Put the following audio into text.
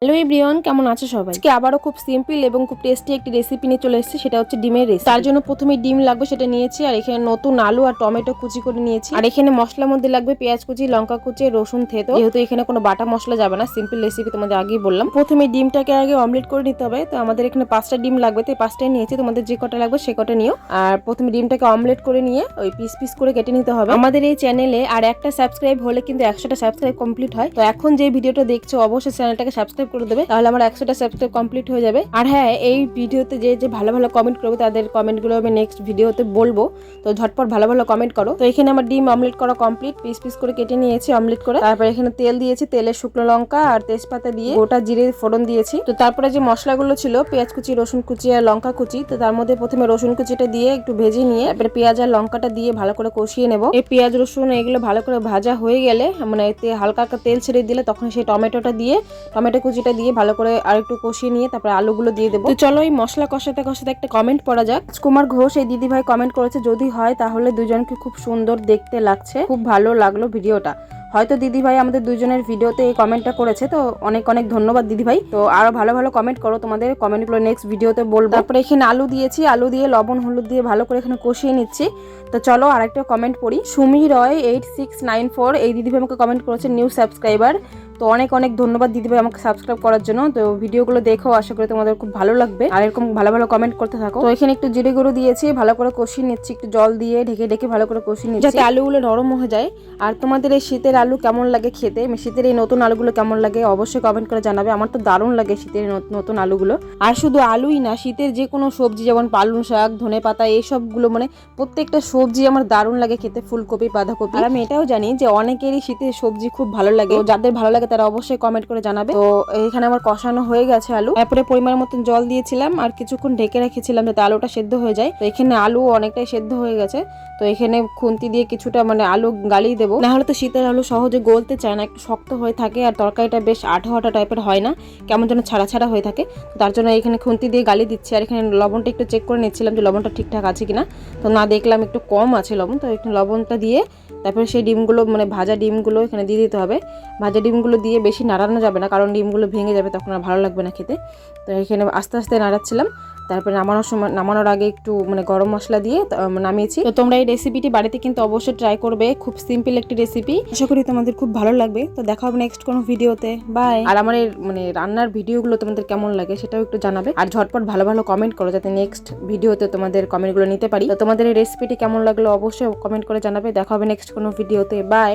Hello everyone, কেমন আছো সবাই? আজকে আবারও খুব সিম্পল এবং খুব টেস্টি একটি রেসিপি নিয়ে চলে এসেছি। সেটা হচ্ছে ডিমের রেসিপি। তার জন্য প্রথমে ডিম লাগবে, সেটা নিয়েছি। আর এখানে নতুন আলু আর টমেটো কুচি করে নিয়েছি। আর এখানে মশলার মধ্যে লাগবে পেঁয়াজ কুচি, লঙ্কা কুচি, রসুন থেতো। যেহেতু এখানে কোনো বাটা মশলা যাবে না, সিম্পল রেসিপি তোমাদের আগেই বললাম। প্রথমে ডিমটাকে আগে অমলেট করে নিতে হবে। তো আমাদের এখানে 5টা ডিম লাগবে, তো 5টাই নিয়েছি। তোমাদের যে কটা লাগবে সে কটা নিও। আর প্রথমে ডিমটাকে অমলেট করে নিয়ে ওই পিস পিস করে কেটে নিতে হবে। আমাদের এই চ্যানেলে আর একটা সাবস্ক্রাইব হলে কিন্তু 100টা সাবস্ক্রাইব কমপ্লিট হয়। তো এখন যে ভিডিওটা দেখছো অবশ্যই চ্যানেলটাকে সাবস্ক্রাইব করে দেবে, তাহলে আমার 100টা সাবস্ক্রাইব কমপ্লিট হয়ে যাবে। আর হ্যাঁ, এই ভিডিওতে যে ভালো ভালো কমেন্ট করবে তাদের কমেন্টগুলো আমি নেক্সট ভিডিওতে বলবো। তো ঝটপট ভালো ভালো কমেন্ট করো। তো এখানে আমার ডিম অমলেট করা কমপ্লিট, পিস পিস করে কেটে নিয়েছি অমলেট করে। তারপর এখানে তেল দিয়েছি, তেলে শুকনো লঙ্কা আর তেজপাতা দিয়ে গোটা জিরে ফোড়ন দিয়েছি। তো তারপরে যে মশলাগুলো ছিল পেঁয়াজ কুচি, রসুন কুচি আর লঙ্কা কুচি, তো তার মধ্যে প্রথমে রসুন কুচিটা দিয়ে একটু ভেজে নিয়ে তারপরে পেঁয়াজ আর লঙ্কাটা দিয়ে ভালো করে কষিয়ে নেব। এই পেঁয়াজ রসুন এগুলো ভালো করে ভাজা হয়ে গেলে, মানে এতে হালকা হালকা তেল ছেড়ে দিলে তখন সেই টমেটোটা দিয়ে টমেটো কুচিটা দিয়ে ভালো করে আর একটু কষিয়ে নিয়ে তারপরে আলুগুলো দিয়ে দেবো। তো চলো এই মশলা কষাতে কষাতে একটা কমেন্ট পড়া যাক। কুমার ঘোষ এই দিদি ভাই কমেন্ট করেছে, যদি হয় তাহলে দুজনকে খুব সুন্দর দেখতে লাগছে, খুব ভালো লাগলো ভিডিওটা। হয়তো দিদি ভাই আমাদের দুজনের ভিডিওতে এই কমেন্টটা করেছে, তো অনেক অনেক ধন্যবাদ দিদি ভাই। তো আরো ভালো ভালো কমেন্ট করো, তোমাদের কমেন্টগুলো নেক্সট ভিডিওতে বলবো। তারপরে এখানে আলু দিয়েছি, আলু দিয়ে লবণ হলুদ দিয়ে ভালো করে এখানে কষিয়ে নিচ্ছি। তো চলো আরেকটা কমেন্ট পড়ি। সুমি রয় 8694 এই দিদি ভাই আমাকে কমেন্ট করেছে, নিউ সাবস্ক্রাইবার। তো অনেক অনেক ধন্যবাদ দিদিভাই আমাকে সাবস্ক্রাইব করার জন্য। তো ভিডিওগুলো দেখো, আশা করি তোমাদের খুব ভালো লাগবে। আর এরকম ভালো ভালো কমেন্ট করতে থাকো। তো এখানে একটু জিরে গুঁড়ো দিয়েছি, ভালো করে কষিয়ে নিচ্ছি, একটু জল দিয়ে ঢেকে ঢেকে ভালো করে কষিয়ে নিচ্ছি যাতে আলুগুলো নরম হয়ে যায়। আর তোমাদের এই শীতের আলু কেমন লাগে খেতে, শীতের এই নতুন আলুগুলো কেমন লাগে অবশ্যই কমেন্ট করে জানাবে। আমার তো দারুণ লাগে শীতের নতুন আলুগুলো। আর শুধু আলুই না, শীতের যে কোনো সবজি যেমন পালং শাক, ধনে পাতা, এইসবগুলো মানে প্রত্যেকটা সবজি আমার দারুণ লাগে খেতে, ফুলকপি, বাঁধাকপি। আর আমি এটাও জানি যে অনেকেরই শীতের সবজি খুব ভালো লাগে, যাদের ভালো লাগে তারা অবশ্যই কমেন্ট করে জানাবে। তো এখানে আমার কষানো হয়ে গেছে আলু, তারপরে পরিমাণ মতন জল দিয়েছিলাম আর কিছুক্ষণ ঢেকে রেখেছিলাম যাতে আলুটা সেদ্ধ হয়ে যায়। তো এখানে আলু অনেকটাই সেদ্ধ হয়ে গেছে। তো এখানে খুন্তি দিয়ে কিছুটা মানে আলু গালিয়ে দেবো, না হলে তো শীতের আলু সহজে গলতে চায় না, একটু শক্ত হয়ে থাকে আর তরকারিটা বেশ আঠা আঠা টাইপের হয় না, কেমন যেন ছাড়া ছাড়া হয়ে থাকে। তার জন্য এখানে খুন্তি দিয়ে গালি দিচ্ছি। আর এখানে লবণটা একটু চেক করে নিচ্ছিলাম যে লবণটা ঠিকঠাক আছে কিনা। তো না, দেখলাম একটু কম আছে লবণ। তো এখানে লবণটা দিয়ে তারপরে সেই ডিমগুলো মানে ভাজা ডিমগুলো এখানে দিয়ে দিতে হবে। ভাজা ডিমগুলো দিয়ে বেশি নাড়ানো যাবে না, কারণ ডিমগুলো ভেঙে যাবে, তখন আর ভালো লাগবে না খেতে। তো এখানে আস্তে আস্তে নাড়াচ্ছিলাম। তারপরে নামানোর আগে একটু মানে গরম মশলা দিয়ে নামিয়েছি। তো তোমরা এই রেসিপিটি বাড়িতে কিন্তু অবশ্যই ট্রাই করবে, খুব সিম্পল একটি রেসিপি, আশা করি তোমাদের খুব ভালো লাগবে। তো দেখা হবে নেক্সট কোনো ভিডিওতে, বাই। আর আমার এই মানে রান্নার ভিডিওগুলো তোমাদের কেমন লাগে সেটাও একটু জানাবে। আর ঝটপট ভালো ভালো কমেন্ট করো যাতে নেক্সট ভিডিওতে তোমাদের কমেন্টগুলো নিতে পারি। তো তোমাদের এই রেসিপিটি কেমন লাগলো অবশ্যই কমেন্ট করে জানাবে। দেখা হবে নেক্সট কোনো ভিডিওতে, বাই।